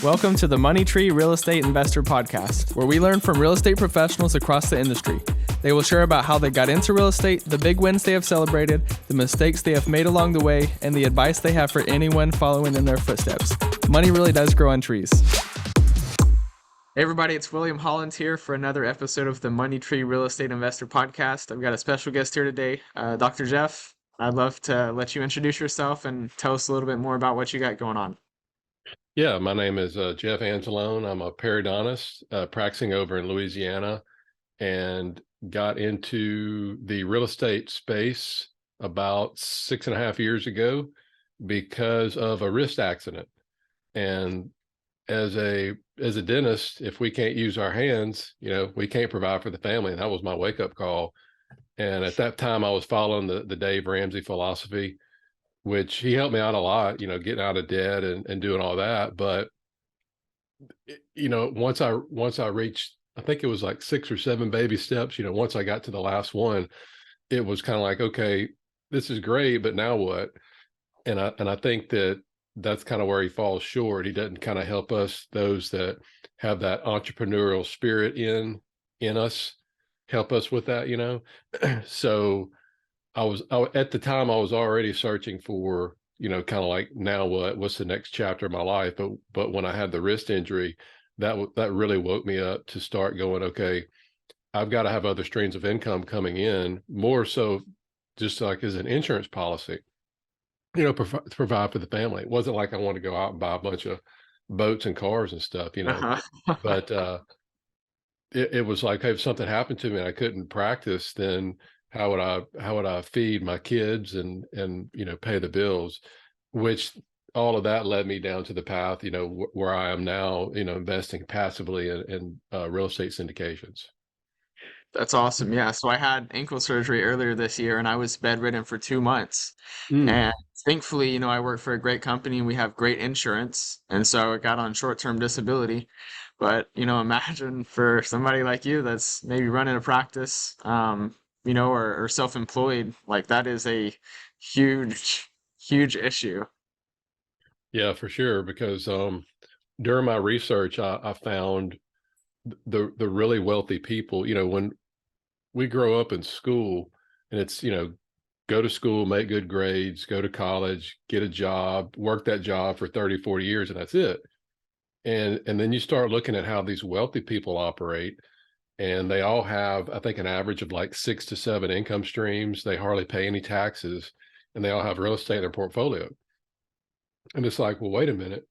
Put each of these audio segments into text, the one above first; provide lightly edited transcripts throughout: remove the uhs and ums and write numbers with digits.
Welcome to the Money Tree Real Estate Investor Podcast, where we learn from real estate professionals across the industry. They will share about how they got into real estate, the big wins they have celebrated, the mistakes they have made along the way, and the advice they have for anyone following in their footsteps. Money really does grow on trees. Hey everybody, it's William Holland here for another episode of the Money Tree Real Estate Investor Podcast. I've got a special guest here today, Dr. Jeff. I'd love to let you introduce yourself and tell us a little bit more about what you got going on. Yeah, my name is Jeff Anzalone. I'm a periodontist practicing over in Louisiana, and got into the real estate space about 6.5 years ago because of a wrist accident. And as a dentist, if we can't use our hands, we can't provide for the family. And that was my wake-up call. And at that time, I was following the Dave Ramsey philosophy, which he helped me out a lot, getting out of debt and doing all that. But, once I reached, I think it was like 6 or 7 baby steps, once I got to the last one, it was kind of like, okay, this is great, but now what? And I think that's kind of where he falls short. He doesn't kind of help us, those that have that entrepreneurial spirit in us, help us with that, So at the time I was already searching for, kind of like, now what's the next chapter of my life? But when I had the wrist injury, that really woke me up to start going, okay, I've got to have other streams of income coming in, more so just like as an insurance policy, to provide for the family. It wasn't like I wanted to go out and buy a bunch of boats and cars and stuff, but it was like, hey, if something happened to me and I couldn't practice, then how would I feed my kids and pay the bills, which all of that led me down to the path, where I am now, investing passively in real estate syndications. That's awesome. Yeah. So I had ankle surgery earlier this year and I was bedridden for 2 months. And thankfully, I work for a great company and we have great insurance. And so I got on short-term disability. But, imagine for somebody like you that's maybe running a practice, or self-employed, like that is a huge, huge issue. Yeah, for sure. Because during my research, I found the really wealthy people, when we grow up in school and it's, go to school, make good grades, go to college, get a job, work that job for 30, 40 years, and that's it. And then you start looking at how these wealthy people operate, and they all have, I think, an average of like 6 to 7 income streams. They hardly pay any taxes, and they all have real estate in their portfolio. And it's like, well, wait a minute.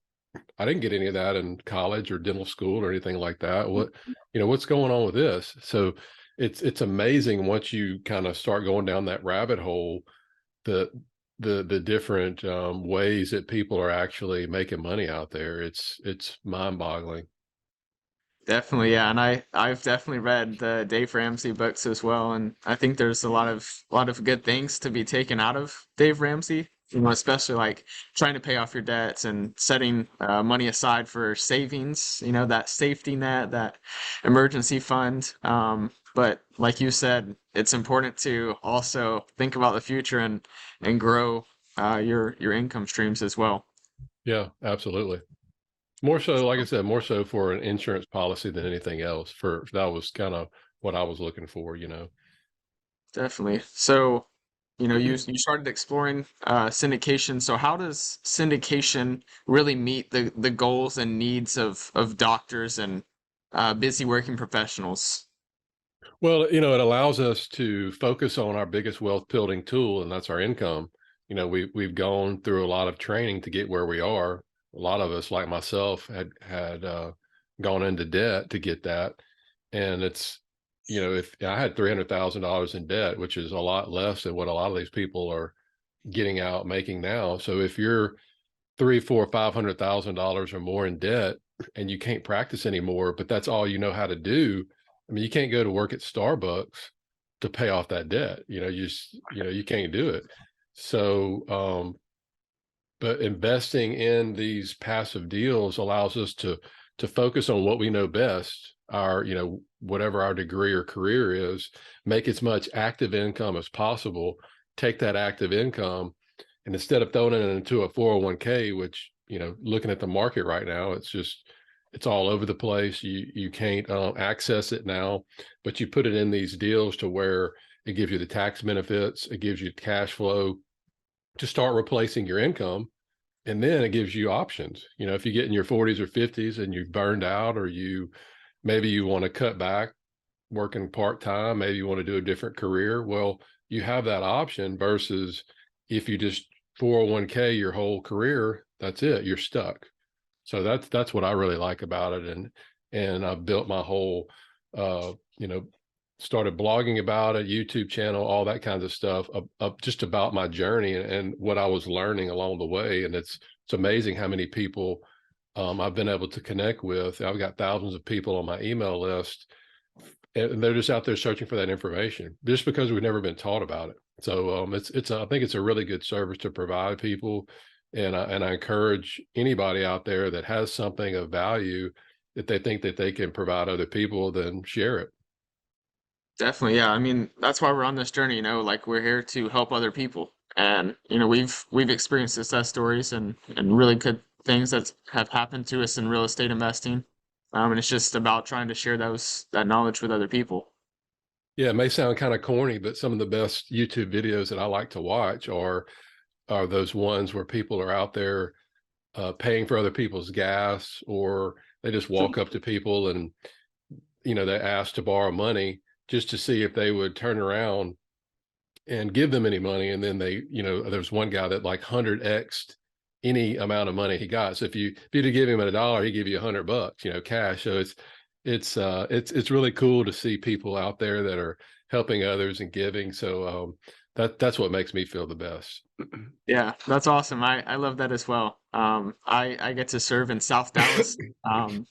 I didn't get any of that in college or dental school or anything like that. What's going on with this? So it's amazing once you kind of start going down that rabbit hole, the different ways that people are actually making money out there. It's mind-boggling. Definitely, yeah, and I've definitely read the Dave Ramsey books as well, and I think there's a lot of good things to be taken out of Dave Ramsey. Especially like trying to pay off your debts and setting money aside for savings. That safety net, that emergency fund. But like you said, it's important to also think about the future and grow your income streams as well. Yeah, absolutely. More so, like I said, more so for an insurance policy than anything else. That was kind of what I was looking for. Definitely. So, you started exploring syndication. So how does syndication really meet the goals and needs of doctors and busy working professionals? Well, it allows us to focus on our biggest wealth building tool, and that's our income. We've gone through a lot of training to get where we are. A lot of us, like myself, had gone into debt to get that. And it's, if I had $300,000 in debt, which is a lot less than what a lot of these people are getting out making now. So if you're $300,000, $400,000, $500,000 or more in debt and you can't practice anymore, but that's all you know how to do. I mean, you can't go to work at Starbucks to pay off that debt. You can't do it. So, but investing in these passive deals allows us to focus on what we know best, our, whatever our degree or career is, make as much active income as possible, take that active income, and instead of throwing it into a 401k, which looking at the market right now, it's all over the place. You can't access it now, but you put it in these deals to where it gives you the tax benefits, it gives you cash flow to start replacing your income. And then it gives you options. If you get in your 40s or 50s and you've burned out, or maybe you want to cut back working part-time, maybe you want to do a different career. Well, you have that option versus if you just 401k your whole career, that's it, you're stuck. So that's what I really like about it. And I've built my whole, started blogging about it, YouTube channel, all that kinds of stuff up just about my journey and what I was learning along the way. And it's amazing how many people I've been able to connect with. I've got thousands of people on my email list, and they're just out there searching for that information just because we've never been taught about it. So I think it's a really good service to provide people. And I encourage anybody out there that has something of value that they think that they can provide other people, then share it. Definitely, yeah. I mean, that's why we're on this journey, like we're here to help other people. And, we've experienced success stories and really good things that have happened to us in real estate investing. And it's just about trying to share that knowledge with other people. Yeah, it may sound kind of corny, but some of the best YouTube videos that I like to watch are those ones where people are out there paying for other people's gas, or they just walk up to people and they ask to borrow money just to see if they would turn around and give them any money. And then there's one guy that like 100x'd any amount of money he got. So if you'd give him $1, he'd give you $100, cash. So it's really cool to see people out there that are helping others and giving. So that's what makes me feel the best. Yeah, that's awesome. I love that as well. I get to serve in South Dallas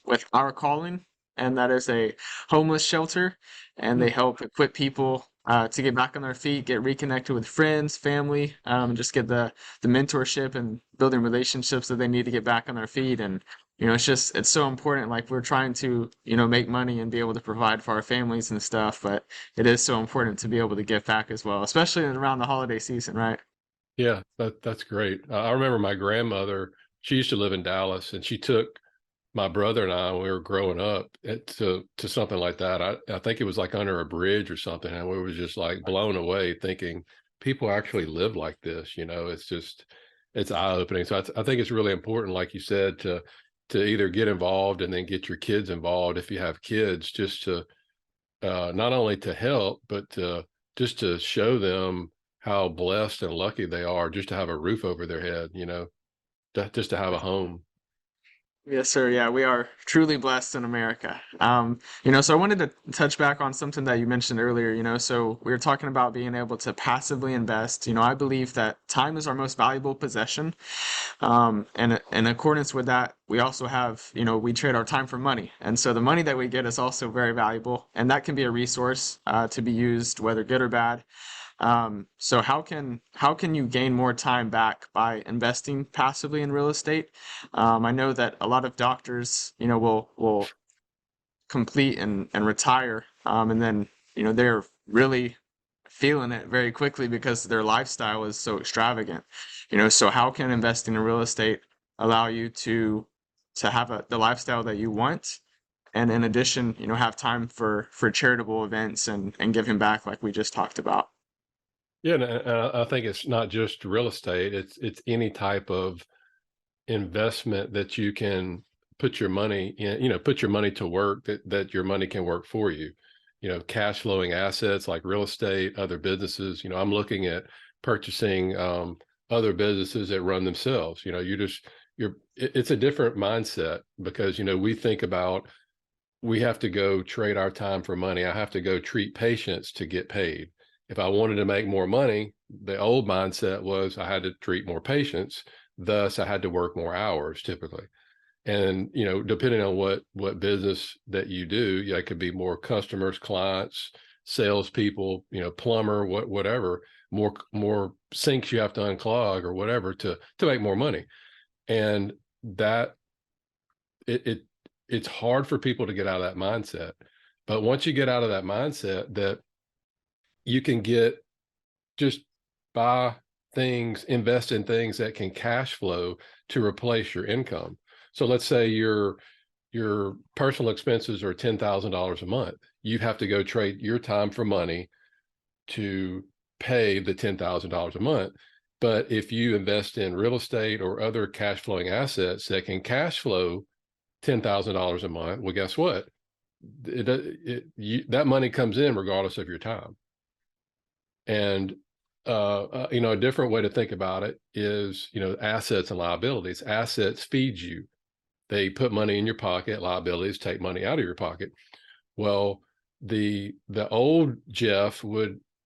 with Our Calling, and that is a homeless shelter, and they help equip people to get back on their feet, get reconnected with friends, family, just get the mentorship and building relationships that they need to get back on their feet. And it's so important. Like we're trying to make money and be able to provide for our families and stuff, but it is so important to be able to give back as well, especially around the holiday season, right? Yeah, that's great. I remember my grandmother, she used to live in Dallas, and she took my brother and I, when we were growing up, to something like that. I think it was like under a bridge or something, and we were just like blown away thinking people actually live like this. It's eye-opening. So I think it's really important, like you said, to either get involved and then get your kids involved if you have kids, just to not only to help, but just to show them how blessed and lucky they are just to have a roof over their head, just to have a home. Yes, sir. Yeah, we are truly blessed in America. So I wanted to touch back on something that you mentioned earlier, so we were talking about being able to passively invest. I believe that time is our most valuable possession. And in accordance with that, we also have, we trade our time for money. And so the money that we get is also very valuable, and that can be a resource to be used, whether good or bad. So how can you gain more time back by investing passively in real estate? I know that a lot of doctors, will complete and retire, and then they're really feeling it very quickly because their lifestyle is so extravagant. So how can investing in real estate allow you to have the lifestyle that you want? And in addition, have time for charitable events and giving back like we just talked about. Yeah, and I think it's not just real estate. It's any type of investment that you can put your money in, put your money to work, that your money can work for you. Cash flowing assets like real estate, other businesses. I'm looking at purchasing other businesses that run themselves. It's a different mindset because we think about, we have to go trade our time for money. I have to go treat patients to get paid. If I wanted to make more money, the old mindset was I had to treat more patients, thus I had to work more hours typically. And depending on what business that you do, it could be more customers, clients, salespeople, plumber, whatever, more sinks you have to unclog or whatever to make more money. And that it's hard for people to get out of that mindset. But once you get out of that mindset, that you can just buy invest in things that can cash flow to replace your income. So let's say your personal expenses are $10,000 a month. You'd have to go trade your time for money to pay the $10,000 a month. But if you invest in real estate or other cash flowing assets that can cash flow $10,000 a month, well, guess what? That money comes in regardless of your time. And a different way to think about it is, assets and liabilities. Assets feed you. They put money in your pocket. Liabilities take money out of your pocket. Well, the old Jeff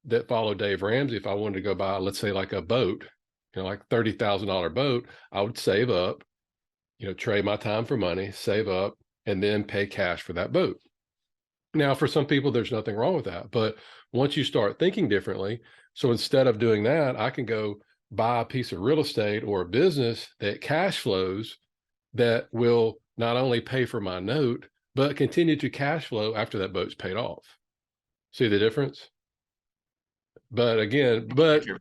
that followed Dave Ramsey, if I wanted to go buy, let's say like a boat, like $30,000 boat, I would save up, trade my time for money, save up, and then pay cash for that boat. Now, for some people, there's nothing wrong with that. But once you start thinking differently, so instead of doing that, I can go buy a piece of real estate or a business that cash flows that will not only pay for my note, but continue to cash flow after that boat's paid off. See the difference? But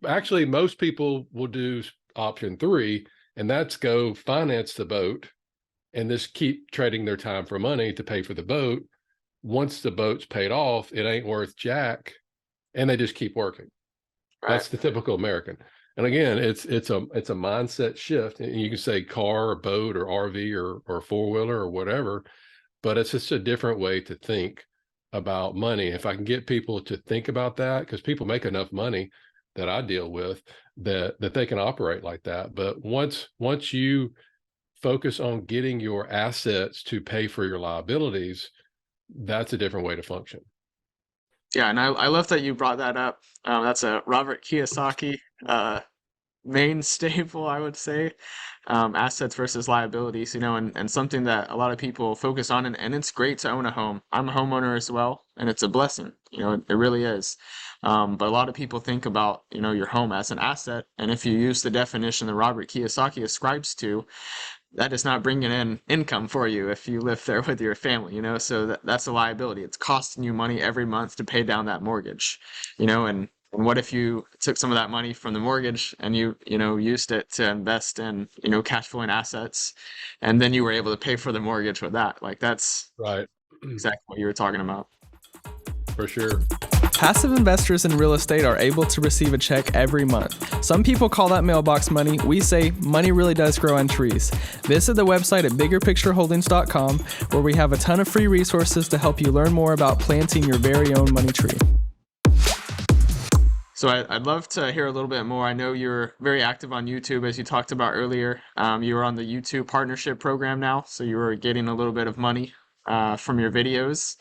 actually, most people will do option 3, and that's go finance the boat and just keep trading their time for money to pay for the boat. Once the boat's paid off, it ain't worth jack, and they just keep working. Right. That's the typical American. And again, it's a mindset shift. And you can say car or boat or RV or four-wheeler or whatever, but it's just a different way to think about money. If I can get people to think about that, because people make enough money that I deal with that they can operate like that. But once you focus on getting your assets to pay for your liabilities, that's a different way to function. Yeah, and I love that you brought that up. That's a Robert Kiyosaki main staple, I would say. Assets versus liabilities, and something that a lot of people focus on, and it's great to own a home. I'm a homeowner as well, and it's a blessing, it really is. But a lot of people think about, your home as an asset, and if you use the definition that Robert Kiyosaki ascribes to, that is not bringing in income for you if you live there with your family, so that's a liability. It's costing you money every month to pay down that mortgage, and what if you took some of that money from the mortgage and you used it to invest in, cash flowing assets, and then you were able to pay for the mortgage with that? Like, that's right. Exactly what you were talking about. For sure. Passive investors in real estate are able to receive a check every month. Some people call that mailbox money. We say money really does grow on trees. Visit the website at biggerpictureholdings.com, where we have a ton of free resources to help you learn more about planting your very own money tree. So I'd love to hear a little bit more. I know you're very active on YouTube, as you talked about earlier. You were on the YouTube partnership program now, so you were getting a little bit of money from your videos.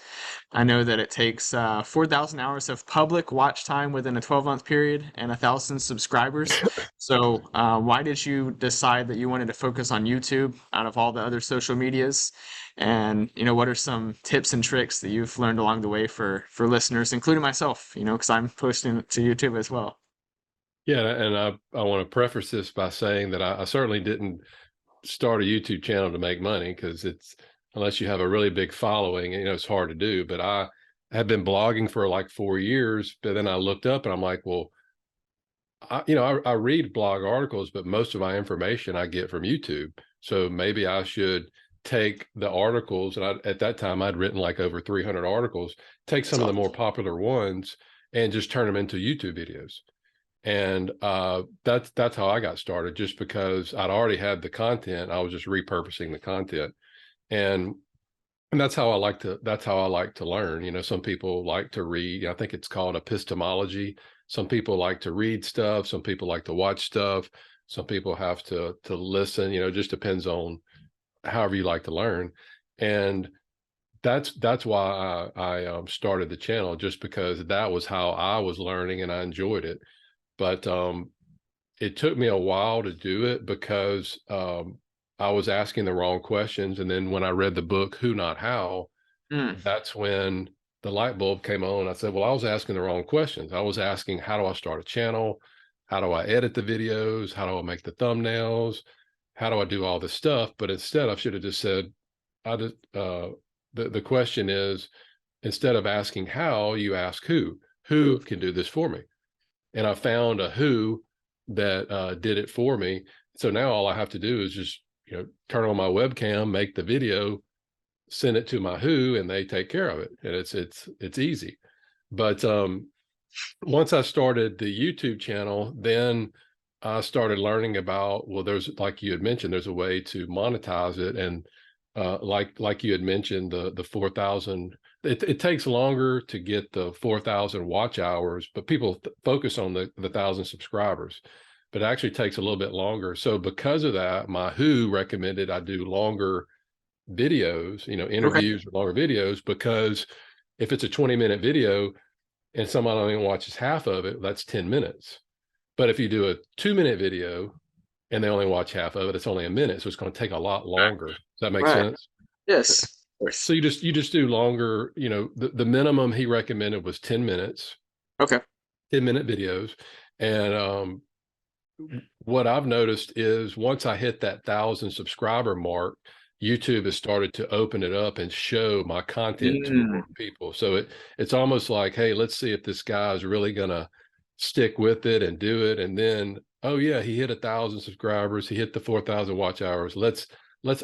I know that it takes 4,000 hours of public watch time within a 12-month period and 1,000 subscribers. So why did you decide that you wanted to focus on YouTube out of all the other social medias? And, what are some tips and tricks that you've learned along the way for listeners, including myself, because I'm posting it to YouTube as well? Yeah, and I want to preface this by saying that I certainly didn't start a YouTube channel to make money, because unless you have a really big following, it's hard to do. But I had been blogging for like 4 years, but then I looked up and I'm like, well, I read blog articles, but most of my information I get from YouTube. So maybe I should take the articles, and at that time I'd written like over 300 articles, take some of the more popular ones and just turn them into YouTube videos. And that's how I got started, just because I'd already had the content. I was just repurposing the content. And that's how I like to learn. Some people like to read. I think it's called epistemology. Some people like to read stuff. Some people like to watch stuff. Some people have to listen. It just depends on however you like to learn. And that's why I started the channel, just because that was how I was learning and I enjoyed it. But it took me a while to do it, because I was asking the wrong questions. And then when I read the book, Who Not How, that's when the light bulb came on. I said, well, I was asking the wrong questions. I was asking, how do I start a channel? How do I edit the videos? How do I make the thumbnails? How do I do all this stuff? But instead, I should have just said, the question is, instead of asking how, you ask who can do this for me. And I found a who that did it for me. So now all I have to do is just, turn on my webcam, make the video, send it to my who, and they take care of it. And it's easy. But once I started the YouTube channel, then I started learning about, well, there's, like you had mentioned, there's a way to monetize it. And like you had mentioned, the 4,000, it takes longer to get the 4,000 watch hours, but people focus on the 1,000 subscribers, but it actually takes a little bit longer. So because of that, my who recommended I do longer videos, interviews or longer videos, because if it's a 20-minute video and somebody only watches half of it, that's 10 minutes. But if you do a 2-minute video and they only watch half of it, it's only a minute. So it's going to take a lot longer. Does that make sense? Yes. Of course. So you just do longer, the minimum he recommended was 10 minutes. Okay. 10-minute videos. And what I've noticed is once I hit that 1,000 subscriber mark, YouTube has started to open it up and show my content to more people. So it's almost like, hey, let's see if this guy is really gonna stick with it and do it. And then, oh yeah, he hit 1,000 subscribers, he hit the 4,000 watch hours. Let's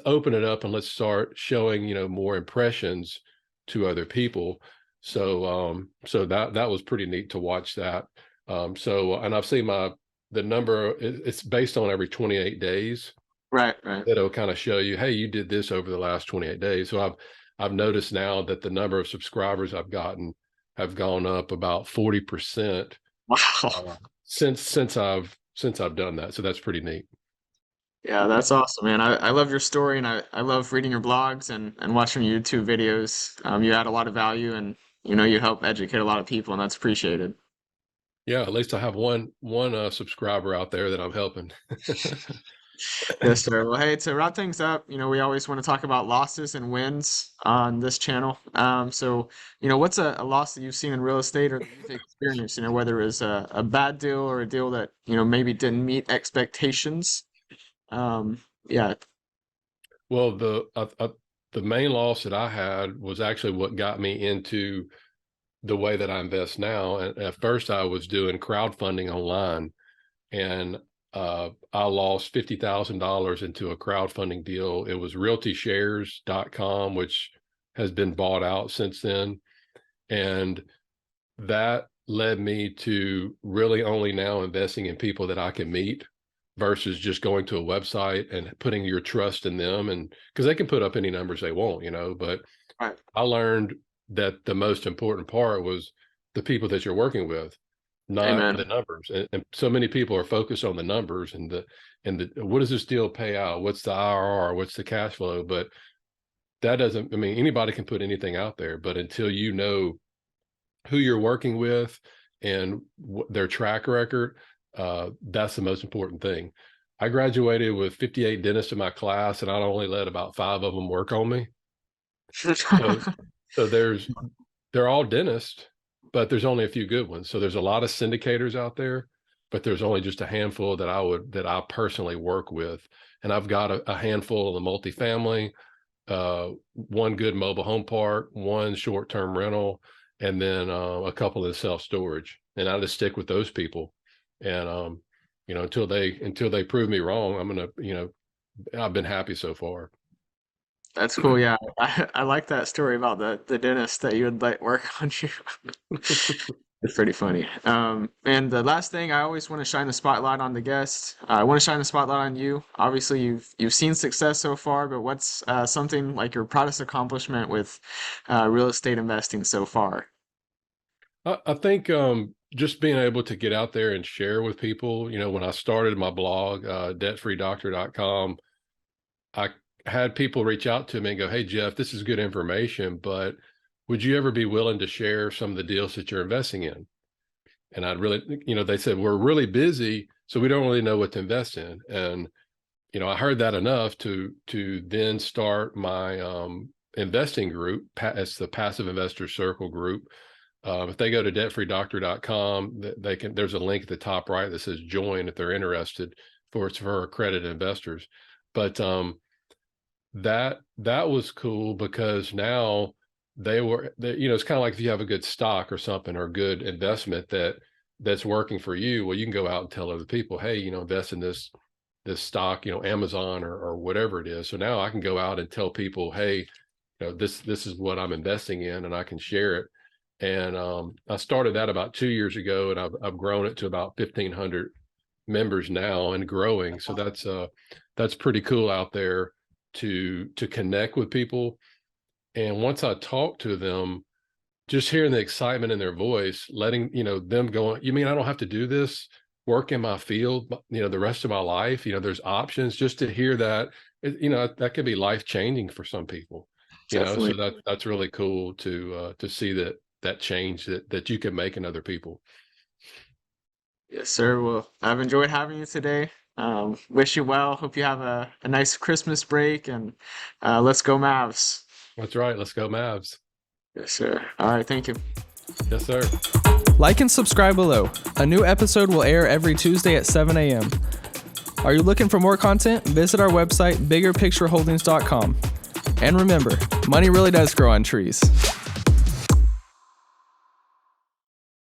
open it up and let's start showing, more impressions to other people. So so that was pretty neat to watch that. And I've seen the number, it's based on every 28 days. Right. It'll kind of show you, hey, you did this over the last 28 days. So I've noticed now that the number of subscribers I've gotten have gone up about 40%. Wow. Since I've done that. So that's pretty neat. Yeah, that's awesome, man. I love your story, and I love reading your blogs and watching your YouTube videos. You add a lot of value, and you help educate a lot of people, and that's appreciated. Yeah, at least I have one subscriber out there that I'm helping. Yes, sir. Well, hey, to wrap things up, we always want to talk about losses and wins on this channel. So, what's a loss that you've seen in real estate or that you've experienced, whether it was a bad deal or a deal that, maybe didn't meet expectations? Yeah. Well, the main loss that I had was actually what got me into the way that I invest now. And at first I was doing crowdfunding online, and I lost $50,000 into a crowdfunding deal. It was realtyshares.com, which has been bought out since then. And that led me to really only now investing in people that I can meet versus just going to a website and putting your trust in them. And because they can put up any numbers they want, but Right. I learned that the most important part was the people that you're working with, not Amen. the numbers. And so many people are focused on the numbers and the what does this deal pay out? What's the IRR? What's the cash flow? But that doesn't, I mean, anybody can put anything out there, but until you know who you're working with and their track record, that's the most important thing. I graduated with 58 dentists in my class, and I only let about 5 of them work on me. So they're all dentists, but there's only a few good ones. So there's a lot of syndicators out there, but there's only just a handful that I personally work with. And I've got a handful of the multifamily, one good mobile home park, one short-term rental, and then a couple of self-storage. And I just stick with those people. And until they prove me wrong, I'm gonna, I've been happy so far. That's cool. Yeah, I like that story about the dentist that you would let work on you. It's pretty funny. And the last thing, I always want to shine the spotlight on the guest. I want to shine the spotlight on you. Obviously, you've seen success so far, but what's something like your proudest accomplishment with real estate investing so far? I think just being able to get out there and share with people, when I started my blog, debtfreedoctor.com, I had people reach out to me and go, hey, Jeff, this is good information, but would you ever be willing to share some of the deals that you're investing in? And I'd really, they said, we're really busy, so we don't really know what to invest in. And, I heard that enough to then start my investing group. It's the Passive Investor Circle group. If they go to debtfreedoctor.com, there's a link at the top right that says join if they're interested. It's for accredited investors. But that was cool because now it's kind of like if you have a good stock or something or a good investment that that's working for you, well, you can go out and tell other people, hey, invest in this stock, Amazon or whatever it is. So now I can go out and tell people, hey, this is what I'm investing in, and I can share it. And I started that about 2 years ago, and I've grown it to about 1,500 members now and growing. So that's pretty cool out there to connect with people. And once I talk to them, just hearing the excitement in their voice, letting them go, you mean I don't have to do this work in my field the rest of my life? There's options. Just to hear that, that could be life changing for some people. Definitely. So that's really cool to see that change that you can make in other people. Yes, sir. Well, I've enjoyed having you today. Wish you well. Hope you have a nice Christmas break, and let's go Mavs. That's right. Let's go Mavs. Yes, sir. All right. Thank you. Yes, sir. Like and subscribe below. A new episode will air every Tuesday at 7 a.m. Are you looking for more content? Visit our website, biggerpictureholdings.com. And remember, money really does grow on trees.